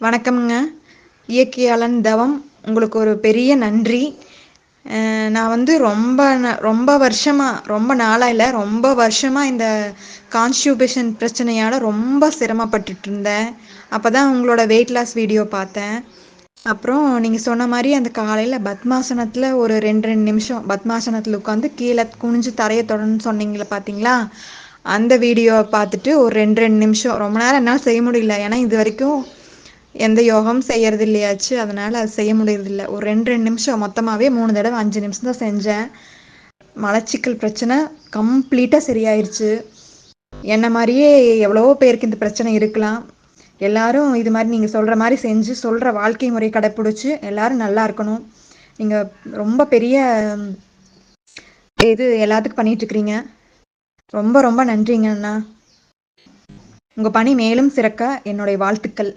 வணக்கம்ங்க. இயற்கையாளன் தவம். உங்களுக்கு ஒரு பெரிய நன்றி. நான் வந்து ரொம்ப வருஷமா, ரொம்ப நாளா இல்ல, ரொம்ப வருஷமா இந்த கான்ஸ்டிபேஷன் பிரச்சனையால ரொம்ப சிரமப்பட்டுட்டு இருந்தேன். அப்பதான் உங்களோட வெயிட் லாஸ் வீடியோ பார்த்தேன். அப்புறம் நீங்க சொன்ன மாரி அந்த காலையில பத்மாசனத்துல ஒரு 2 நிமிஷம் பத்மாசனத்துல உட்காந்து கீழே குனிஞ்சு தரைய தொடணும்னு சொன்னீங்கல்ல பார்த்தீங்களா? அந்த வீடியோ பார்த்துட்டு ஒரு 2 நிமிஷம், ரொம்ப நேரம் என்னால செய்ய முடியல. ஏன்னா இது வரைக்கும் எந்த யோகாவும் செய்யறது இல்லையாச்சு, அதனால அது செய்ய முடியறதில்ல. ஒரு 2 நிமிஷம், மொத்தமாவே 3 தடவை 5 நிமிஷம் தான் செஞ்சேன். மலச்சிக்கல் பிரச்சனை கம்ப்ளீட்டா சரியாயிருச்சு. என்ன மாதிரியே எவ்வளவோ பேருக்கு இந்த பிரச்சனை இருக்கலாம். எல்லாரும் இது மாதிரி நீங்க சொல்ற மாதிரி செஞ்சு, சொல்ற வாழ்க்கை முறை கடைப்பிடிச்சு எல்லாரும் நல்லா இருக்கணும். நீங்க ரொம்ப பெரிய இது எல்லாத்துக்கும் பண்ணிட்டு இருக்கிறீங்க. ரொம்ப ரொம்ப நன்றிங்க அண்ணா. உங்க பணி மேலும் சிறக்க என்னுடைய வாழ்த்துக்கள்.